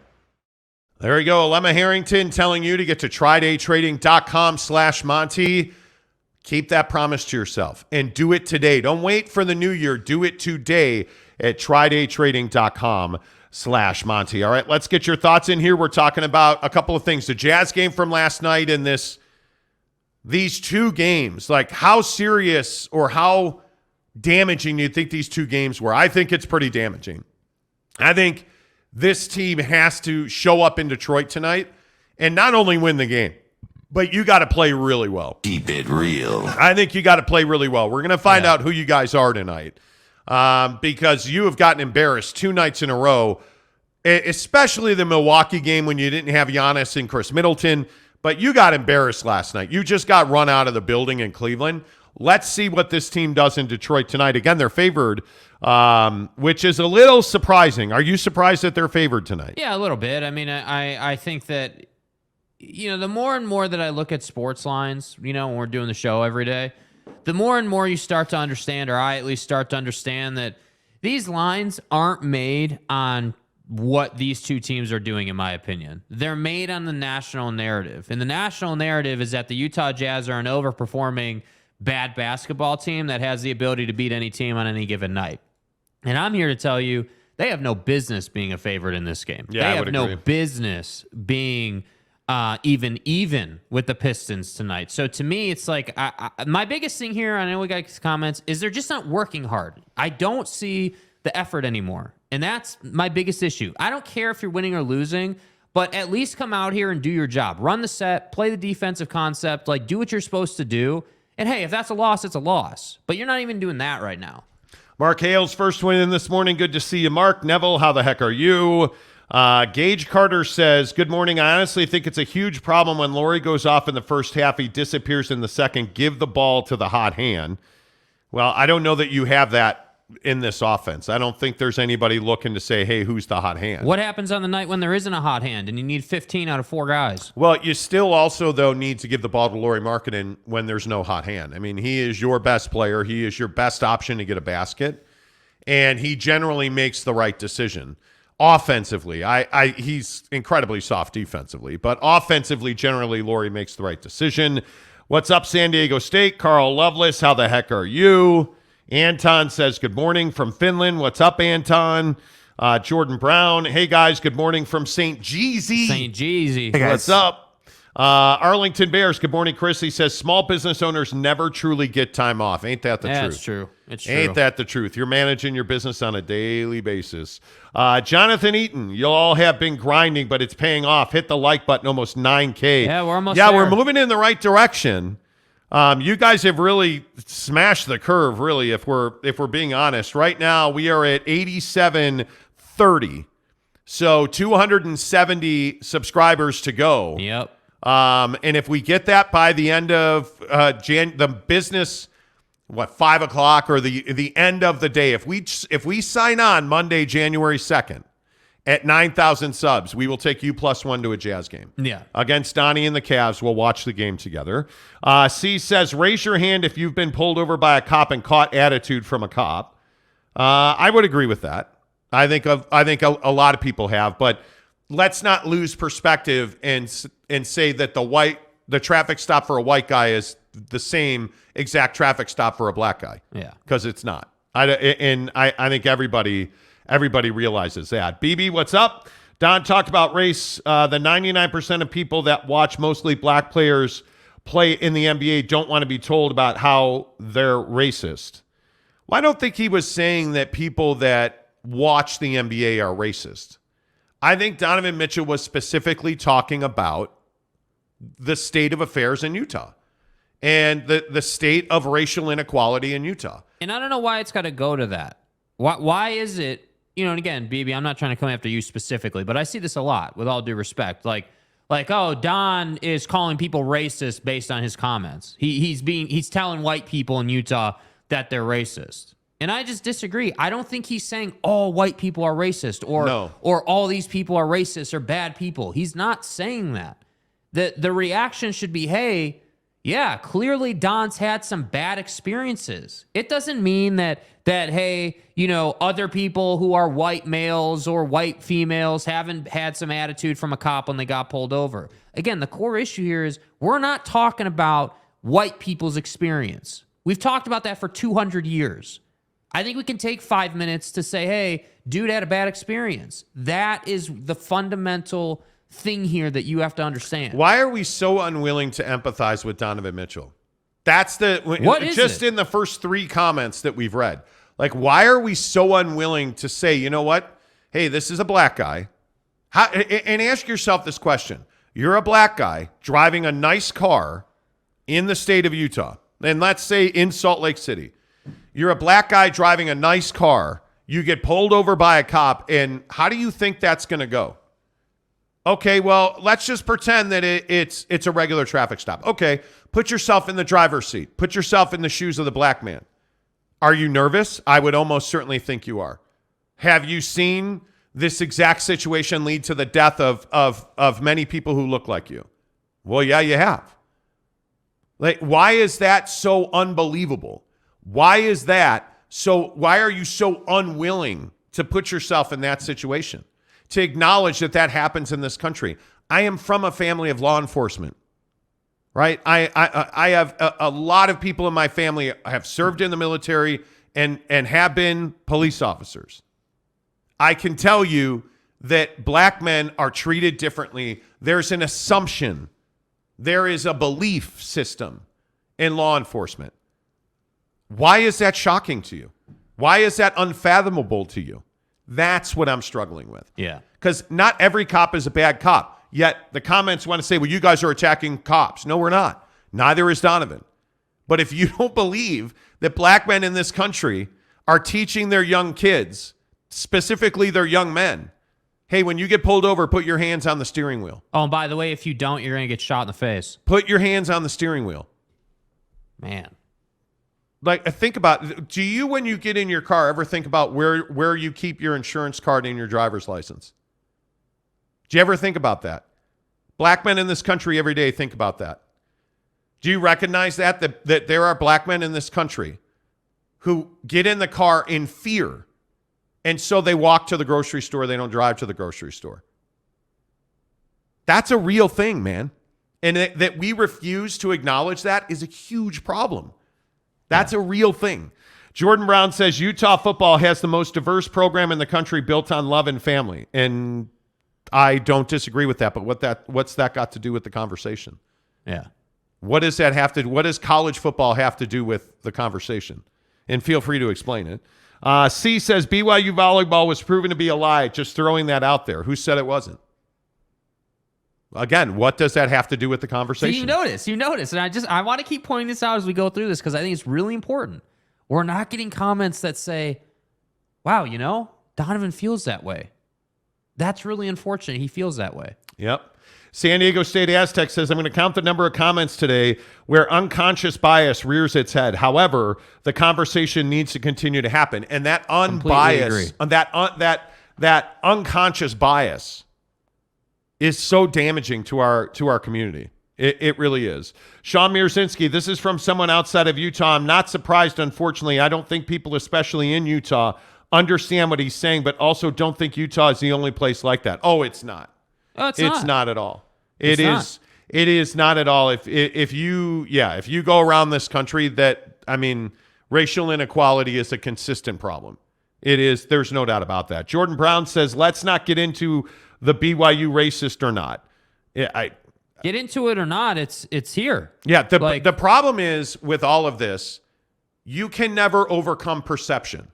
There you go. Alema Harrington telling you to get to TriDayTrading.com/Monty. Keep that promise to yourself and do it today. Don't wait for the new year. Do it today at TriDayTrading.com/Monty. All right, let's get your thoughts in here. We're talking about a couple of things. The Jazz game from last night and these 2 games. Like, how serious or how damaging do you think these 2 games were? I think it's pretty damaging. I think this team has to show up in Detroit tonight and not only win the game, but you got to play really well. Keep it real. I think you got to play really well. We're going to find out who you guys are tonight. Because you have gotten embarrassed 2 nights in a row, especially the Milwaukee game when you didn't have Giannis and Chris Middleton, but you got embarrassed last night. You just got run out of the building in Cleveland. Let's see what this team does in Detroit tonight. Again, they're favored, which is a little surprising. Are you surprised that they're favored tonight? Yeah, a little bit. I mean, I think that, the more and more that I look at sports lines, when we're doing the show every day, the more and more you start to understand, or I at least start to understand, that these lines aren't made on what these 2 teams are doing, in my opinion. They're made on the national narrative. And the national narrative is that the Utah Jazz are an overperforming bad basketball team that has the ability to beat any team on any given night. And I'm here to tell you, they have no business being a favorite in this game. Yeah, they I have would no agree. business being even with the Pistons tonight. So to me, it's like my biggest thing here, I know we got comments, is they're just not working hard. I don't see the effort anymore. And that's my biggest issue. I don't care if you're winning or losing, but at least come out here and do your job. Run the set, play the defensive concept, like do what you're supposed to do. And hey, if that's a loss, it's a loss. But you're not even doing that right now. Mark Hale's first win in this morning. Good to see you, Mark. Neville, how the heck are you? Gage Carter says, good morning. I honestly think it's a huge problem when Laurie goes off in the first half. He disappears in the second. Give the ball to the hot hand. Well, I don't know that you have that in this offense. I don't think there's anybody looking to say, hey, who's the hot hand? What happens on the night when there isn't a hot hand and you need 15 out of 4 guys? Well, you still also, though, need to give the ball to Lauri Markkanen when there's no hot hand. I mean, he is your best player. He is your best option to get a basket, and he generally makes the right decision. Offensively, he's incredibly soft defensively, but offensively, generally, Lauri makes the right decision. What's up, San Diego State? Carl Lovelace, how the heck are you? Anton says, good morning from Finland. What's up, Anton? Jordan Brown, hey, guys, good morning from St. Jeezy. St. Jeezy. Hey, what's up? Arlington Bears, good morning, Chris. He says, small business owners never truly get time off. Ain't that the truth? That's true. It's true. Ain't that the truth? You're managing your business on a daily basis. Jonathan Eaton, you all have been grinding, but it's paying off. Hit the like button, almost 9K. Yeah, we're almost there. We're moving in the right direction. You guys have really smashed the curve, really, if we're being honest. Right now, we are at 8730. So 270 subscribers to go. Yep. And if we get that by the end of the business, 5 o'clock or the end of the day, if we sign on Monday, January 2nd at 9,000 subs, we will take you +1 to a Jazz game. Yeah. Against Donnie and the Cavs. We'll watch the game together. C says, raise your hand if you've been pulled over by a cop and caught attitude from a cop. I would agree with that. I think a lot of people have, but let's not lose perspective and say that the traffic stop for a white guy is the same exact traffic stop for a black guy. Yeah. Because it's not. I think everybody realizes that. BB, what's up? Don talked about race. The 99% of people that watch mostly black players play in the NBA don't want to be told about how they're racist. Well, I don't think he was saying that people that watch the NBA are racist. I think Donovan Mitchell was specifically talking about the state of affairs in Utah and the state of racial inequality in Utah. And I don't know why it's got to go to that. Why is it, and again, BB, I'm not trying to come after you specifically, but I see this a lot, with all due respect. Like, oh, Don is calling people racist based on his comments. He's telling white people in Utah that they're racist. And I just disagree. I don't think he's saying all white people are racist or all these people are racist or bad people. He's not saying that. The reaction should be, hey, yeah, clearly Don's had some bad experiences. It doesn't mean that hey, other people who are white males or white females haven't had some attitude from a cop when they got pulled over. Again, the core issue here is we're not talking about white people's experience. We've talked about that for 200 years. I think we can take 5 minutes to say, hey, dude had a bad experience. That is the fundamental thing here that you have to understand. Why are we so unwilling to empathize with Donovan Mitchell? That's just in the first 3 comments that we've read. Like, why are we so unwilling to say, you know what? Hey, this is a black guy. And ask yourself this question. You're a black guy driving a nice car in the state of Utah. And let's say in Salt Lake City. You're a black guy driving a nice car. You get pulled over by a cop. And how do you think that's going to go? Okay, well, let's just pretend that it's a regular traffic stop. Okay, put yourself in the driver's seat. Put yourself in the shoes of the black man. Are you nervous? I would almost certainly think you are. Have you seen this exact situation lead to the death of many people who look like you? Well, yeah, you have. Like, why is that so unbelievable? Why is that so? Why are you so unwilling to put yourself in that situation? To acknowledge that happens in this country. I am from a family of law enforcement, right? I have a lot of people in my family have served in the military and have been police officers. I can tell you that black men are treated differently. There's an assumption. There is a belief system in law enforcement. Why is that shocking to you? Why is that unfathomable to you? That's what I'm struggling with. Yeah. Because not every cop is a bad cop. Yet the comments want to say, well, you guys are attacking cops. No, we're not. Neither is Donovan. But if you don't believe that black men in this country are teaching their young kids, specifically their young men, hey, when you get pulled over, put your hands on the steering wheel. Oh, and by the way, if you don't, you're going to get shot in the face. Put your hands on the steering wheel. Man. Like, think about, do you, when you get in your car, ever think about where you keep your insurance card and your driver's license? Do you ever think about that? Black men in this country every day think about that. Do you recognize that there are black men in this country who get in the car in fear, and so they walk to the grocery store, they don't drive to the grocery store? That's a real thing, man. And that we refuse to acknowledge that is a huge problem. That's a real thing. Jordan Brown says Utah football has the most diverse program in the country built on love and family. And I don't disagree with that, but what's that got to do with the conversation? Yeah. What does college football have to do with the conversation? And feel free to explain it. C says BYU volleyball was proven to be a lie. Just throwing that out there. Who said it wasn't? Again, what does that have to do with the conversation? So you notice. And I want to keep pointing this out as we go through this because I think it's really important. We're not getting comments that say, wow, Donovan feels that way. That's really unfortunate. He feels that way. Yep. San Diego State Aztec says, I'm going to count the number of comments today where unconscious bias rears its head. However, the conversation needs to continue to happen. And that unbiased, that unconscious bias is so damaging to our community. It really is. Sean Mierzinski, this is from someone outside of Utah. I'm not surprised, unfortunately. I don't think people, especially in Utah, understand what he's saying, but also don't think Utah is the only place like that. Oh, it's not. Oh, it's not at all. It is not at all. If you go around this country, racial inequality is a consistent problem. It is. There's no doubt about that. Jordan Brown says, let's not get into the BYU racist or not. Get into it or not, it's here. Yeah, the problem is with all of this, you can never overcome perception.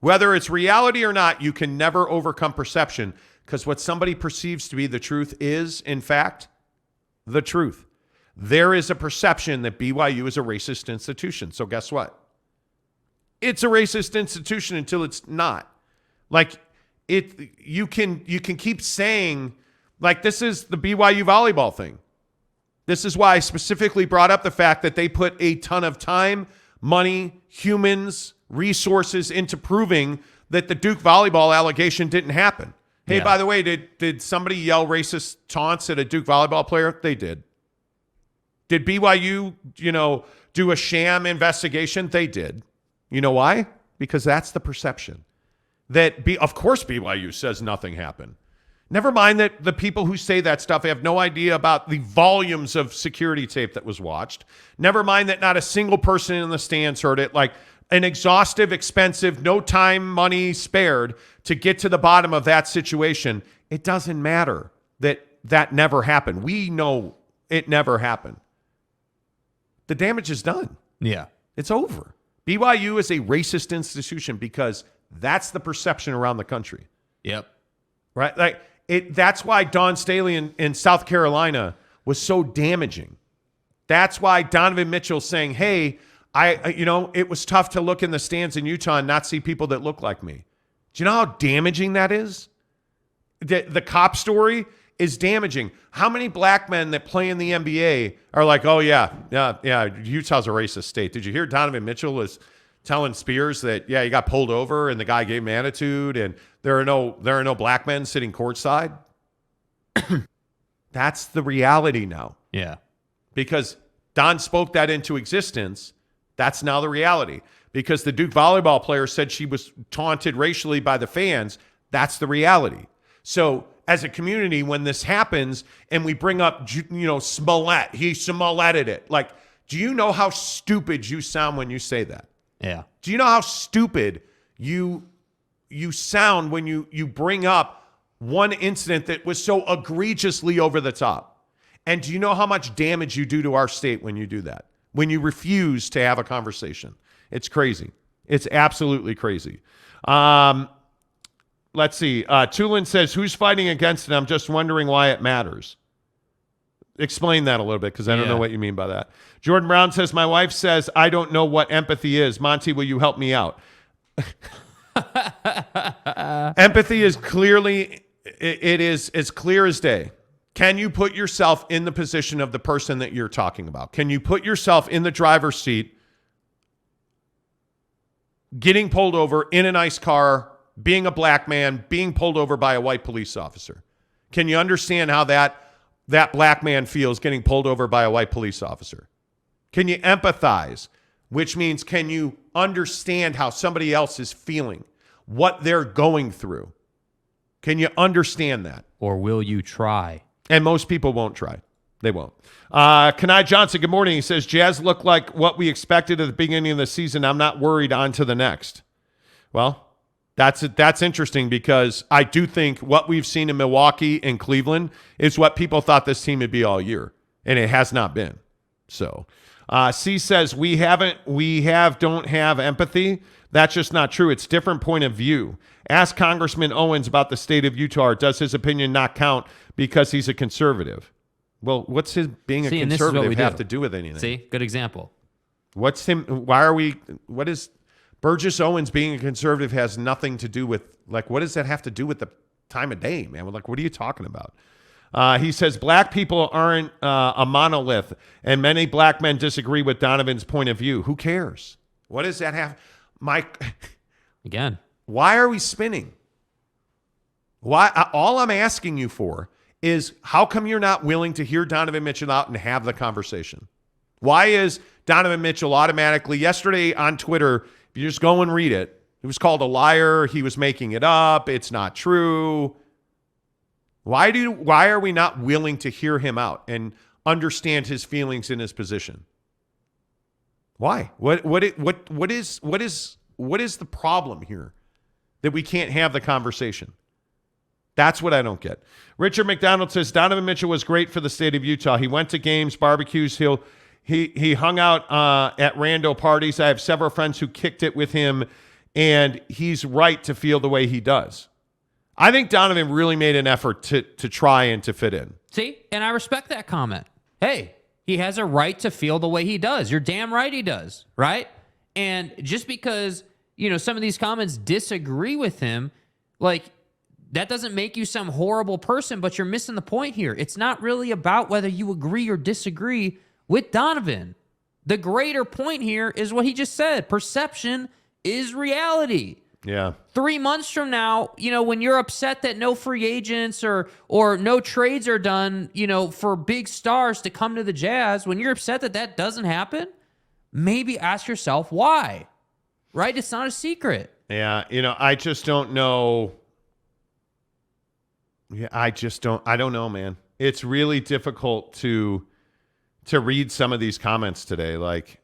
Whether it's reality or not, you can never overcome perception. Because what somebody perceives to be the truth is, in fact, the truth. There is a perception that BYU is a racist institution. So guess what? It's a racist institution until it's not. You can keep saying, this is the BYU volleyball thing. This is why I specifically brought up the fact that they put a ton of time, money, humans, resources into proving that the Duke volleyball allegation didn't happen. Hey, by the way, did somebody yell racist taunts at a Duke volleyball player? They did. Did BYU, do a sham investigation? They did. You know why? Because that's the perception. Of course BYU says nothing happened. Never mind that the people who say that stuff have no idea about the volumes of security tape that was watched. Never mind that not a single person in the stands heard it. An exhaustive, expensive, no time, money spared to get to the bottom of that situation. It doesn't matter that never happened. We know it never happened. The damage is done. Yeah. It's over. BYU is a racist institution because that's the perception around the country. Yep. Right? That's why Dawn Staley in South Carolina was so damaging. That's why Donovan Mitchell saying, hey, it was tough to look in the stands in Utah and not see people that look like me. Do you know how damaging that is? The cop story is damaging. How many black men that play in the NBA are like, oh, yeah, Utah's a racist state. Did you hear Donovan Mitchell was telling Spears that, he got pulled over and the guy gave him attitude and there are no black men sitting courtside? That's the reality now. Yeah. Because Don spoke that into existence. That's now the reality. Because the Duke volleyball player said she was taunted racially by the fans. That's the reality. So as a community, when this happens and we bring up, Smollett, he Smolletted it. Do you know how stupid you sound when you say that? Yeah. Do you know how stupid you sound when you bring up one incident that was so egregiously over the top? And do you know how much damage you do to our state when you do that? When you refuse to have a conversation? It's crazy. It's absolutely crazy. let's see. Tulin says, who's fighting against it? I'm just wondering why it matters. Explain that a little bit, because I don't know what you mean by that. Jordan Brown says, my wife says, I don't know what empathy is. Monty, will you help me out? Empathy is clearly, it is as clear as day. Can you put yourself in the position of the person that you're talking about? Can you put yourself in the driver's seat, getting pulled over in a nice car, being a black man, being pulled over by a white police officer? Can you understand how that black man feels getting pulled over by a white police officer? Can you empathize? Which means, can you understand how somebody else is feeling, what they're going through? Can you understand that? Or will you try? And most people won't try. They won't. Kanai Johnson, good morning. He says, Jazz look like what we expected at the beginning of the season. I'm not worried. On to the next. Well, that's interesting, because I do think what we've seen in Milwaukee and Cleveland is what people thought this team would be all year, and it has not been. So C says, don't have empathy. That's just not true. It's different point of view. Ask Congressman Owens about the state of Utah. Does his opinion not count because he's a conservative? Well, what's his being a conservative have to do with anything? See, good example. What is Burgess Owens being a conservative has nothing to do with, like, what does that have to do with the time of day, man? Like, what are you talking about? He says, black people aren't a monolith, and many black men disagree with Donovan's point of view. Who cares? What does that have? Again, why are we spinning? Why? All I'm asking you for is, how come you're not willing to hear Donovan Mitchell out and have the conversation? Why is Donovan Mitchell automatically, yesterday on Twitter, if you just go and read it, he was called a liar. He was making it up. It's not true. Why are we not willing to hear him out and understand his feelings in his position? Why? What is the problem here that we can't have the conversation? That's what I don't get. Richard McDonald says, Donovan Mitchell was great for the state of Utah. He went to games, barbecues. He hung out at rando parties. I have several friends who kicked it with him, and he's right to feel the way he does. I think Donovan really made an effort to try and to fit in. See, and I respect that comment. Hey, he has a right to feel the way he does. You're damn right he does, right? And just because, some of these comments disagree with him, like, that doesn't make you some horrible person, but you're missing the point here. It's not really about whether you agree or disagree with Donovan. The greater point here is what he just said. Perception is reality. Yeah. 3 months from now, when you're upset that no free agents or no trades are done, for big stars to come to the Jazz, when you're upset that doesn't happen, maybe ask yourself why. Right? It's not a secret. Yeah. I just don't know. Yeah, I don't know, man. It's really difficult to read some of these comments today. Like,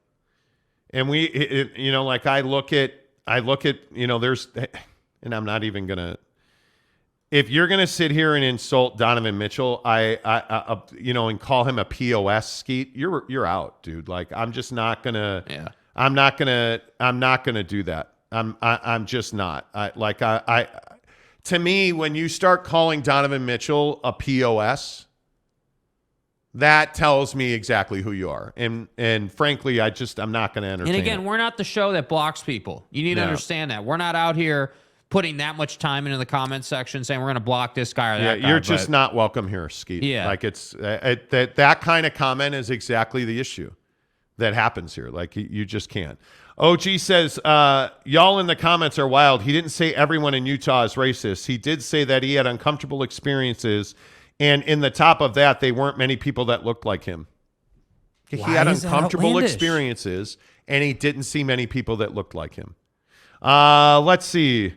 and I look at, there's, and I'm not even going to, if you're going to sit here and insult Donovan Mitchell, and call him a POS skeet, you're out, dude. Like, I'm just not going to, I'm not going to do that. I'm just not. To me, when you start calling Donovan Mitchell a POS, that tells me exactly who you are. And frankly, I'm not going to entertain And again, it. We're not the show that blocks people. You need to understand that. We're not out here putting that much time into the comment section saying we're going to block this guy or that guy. You're just not welcome here, Skeet. Yeah. Like, it's that kind of comment is exactly the issue that happens here. Like, you just can't. OG says, y'all in the comments are wild. He didn't say everyone in Utah is racist. He did say that he had uncomfortable experiences, and in the top of that, they weren't many people that looked like him. He had uncomfortable experiences, and he didn't see many people that looked like him. Let's see.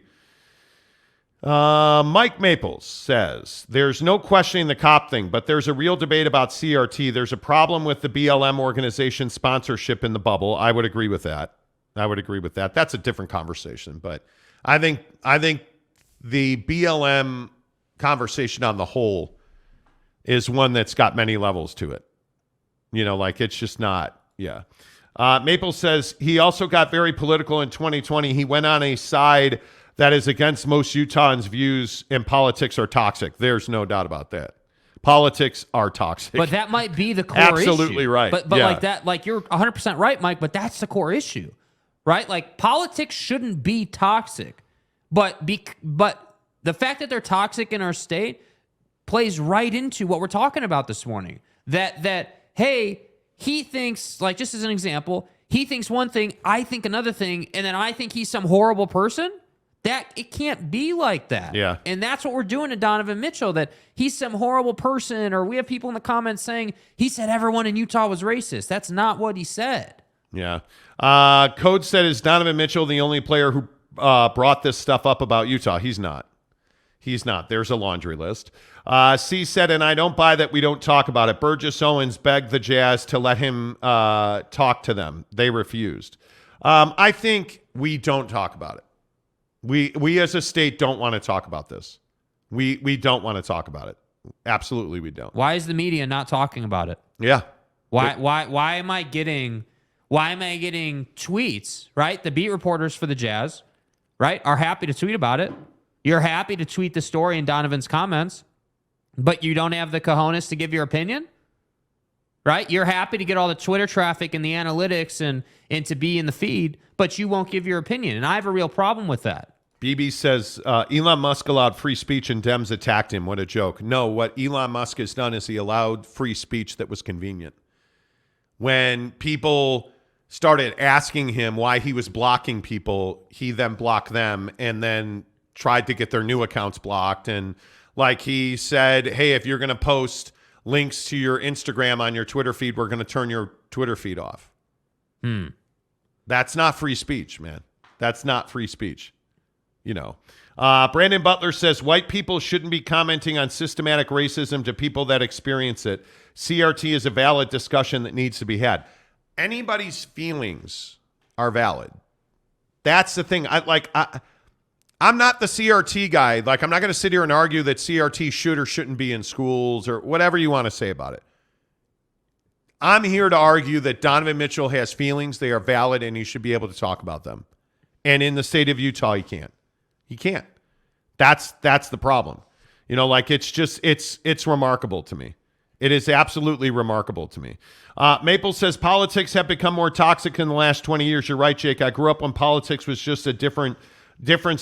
Mike Maples says, there's no questioning the cop thing, but there's a real debate about CRT. There's a problem with the BLM organization sponsorship in the bubble. I would agree with that. That's a different conversation, but I think the BLM conversation on the whole is one that's got many levels to it. It's just not, yeah. Maple says he also got very political in 2020. He went on a side that is against most Utahns' views in politics are toxic. There's no doubt about that. Politics are toxic. But that might be the core issue. Absolutely right. But yeah. like that, like you're 100% right, Mike, but that's the core issue, right? Like politics shouldn't be toxic, but the fact that they're toxic in our state plays right into what we're talking about this morning. That hey, he thinks, like just as an example, he thinks one thing, I think another thing, and then I think he's some horrible person. That it can't be like that. Yeah. And that's what we're doing to Donovan Mitchell, that he's some horrible person, or we have people in the comments saying he said everyone in Utah was racist. That's not what he said. Yeah. Code said, is Donovan Mitchell the only player who brought this stuff up about Utah? He's not. He's not. There's a laundry list. C said, and I don't buy that we don't talk about it. Burgess Owens begged the Jazz to let him talk to them. They refused. I think we don't talk about it. We as a state don't want to talk about this. We don't want to talk about it. Absolutely, we don't. Why is the media not talking about it? Yeah. Why am I getting tweets, right? The beat reporters for the Jazz, right, are happy to tweet about it. You're happy to tweet the story in Donovan's comments, but you don't have the cojones to give your opinion, right? You're happy to get all the Twitter traffic and the analytics and to be in the feed, but you won't give your opinion. And I have a real problem with that. BB says, Elon Musk allowed free speech and Dems attacked him. What a joke. No, what Elon Musk has done is he allowed free speech that was convenient. When people started asking him why he was blocking people, he then blocked them and then tried to get their new accounts blocked. And like he said, hey, if you're going to post links to your Instagram on your Twitter feed, we're going to turn your Twitter feed off. That's not free speech, man. That's not free speech. You know, Brandon Butler says white people shouldn't be commenting on systematic racism to people that experience it. CRT is a valid discussion that needs to be had. Anybody's feelings are valid. That's the thing. I'm not the CRT guy. Like, I'm not going to sit here and argue that CRT should or shouldn't be in schools or whatever you want to say about it. I'm here to argue that Donovan Mitchell has feelings. They are valid, and he should be able to talk about them. And in the state of Utah, he can't. He can't. That's the problem. You know, like it's remarkable to me. It is absolutely remarkable to me. Maple says politics have become more toxic in the last 20 years. You're right, Jake. I grew up when politics was just a difference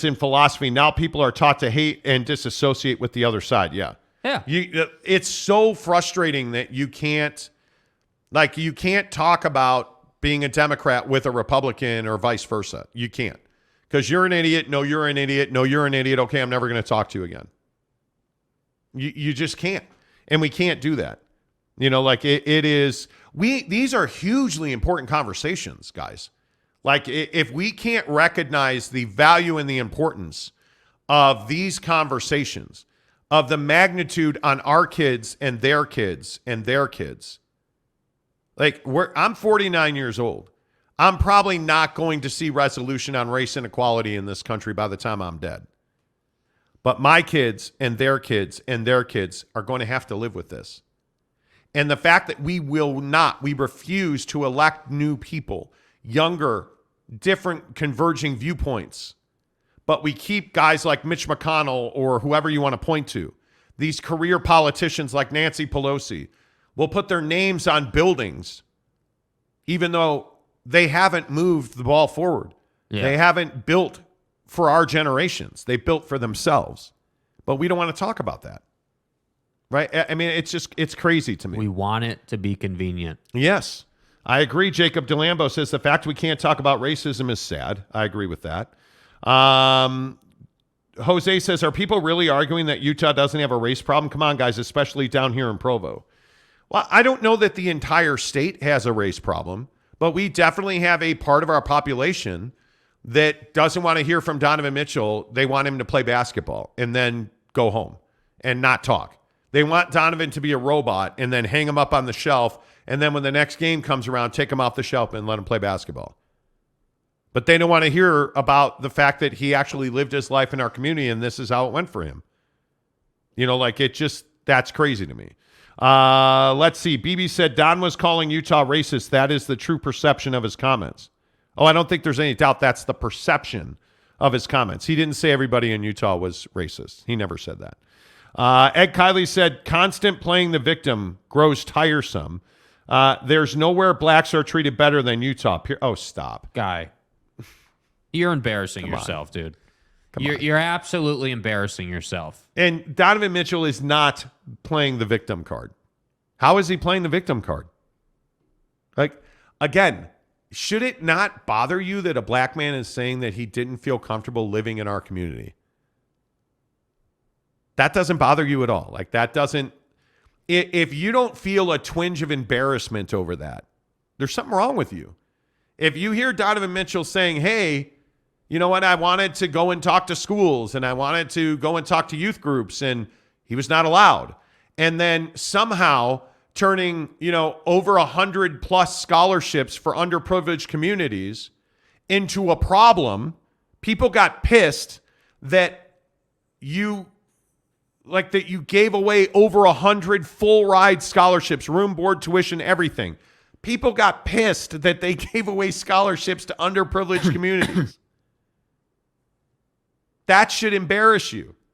in philosophy. Now people are taught to hate and disassociate with the other side. Yeah. Yeah. It's so frustrating that you can't talk about being a Democrat with a Republican or vice versa. You can't. Because you're an idiot. No, you're an idiot. No, you're an idiot. Okay, I'm never going to talk to you again. You just can't. And we can't do that. You know, like it is, these are hugely important conversations, guys. Like if we can't recognize the value and the importance of these conversations, of the magnitude on our kids and their kids and their kids. Like I'm 49 years old. I'm probably not going to see resolution on race inequality in this country by the time I'm dead. But my kids and their kids and their kids are going to have to live with this. And the fact that we refuse to elect new people, younger, different converging viewpoints, but we keep guys like Mitch McConnell or whoever you want to point to, these career politicians like Nancy Pelosi, will put their names on buildings, even though they haven't moved the ball forward. Yeah. They haven't built for our generations. They built for themselves. But we don't want to talk about that. Right? I mean, it's crazy to me. We want it to be convenient. Yes. I agree. Jacob DeLambo says the fact we can't talk about racism is sad. I agree with that. Jose says, are people really arguing that Utah doesn't have a race problem? Come on, guys, especially down here in Provo. Well, I don't know that the entire state has a race problem, but we definitely have a part of our population that doesn't want to hear from Donovan Mitchell. They want him to play basketball and then go home and not talk. They want Donovan to be a robot and then hang him up on the shelf, and then when the next game comes around, take him off the shelf and let him play basketball. But they don't want to hear about the fact that he actually lived his life in our community and this is how it went for him. You know, like that's crazy to me. Let's see. BB said Don was calling Utah racist. That is the true perception of his comments. Oh, I don't think there's any doubt that's the perception of his comments. He didn't say everybody in Utah was racist. He never said that. Ed Kiley said, constant playing the victim grows tiresome. There's nowhere blacks are treated better than Utah. Oh, stop. Guy, you're embarrassing yourself, dude. You're absolutely embarrassing yourself. And Donovan Mitchell is not playing the victim card. How is he playing the victim card? Like, again, should it not bother you that a black man is saying that he didn't feel comfortable living in our community? That doesn't bother you at all. Like, that doesn't, if you don't feel a twinge of embarrassment over that, there's something wrong with you. If you hear Donovan Mitchell saying, hey, you know what, I wanted to go and talk to schools and I wanted to go and talk to youth groups and he was not allowed. And then somehow turning, over 100+ scholarships for underprivileged communities into a problem, people got pissed that you gave away over 100 full ride scholarships, room, board, tuition, everything. People got pissed that they gave away scholarships to underprivileged communities. That should embarrass you.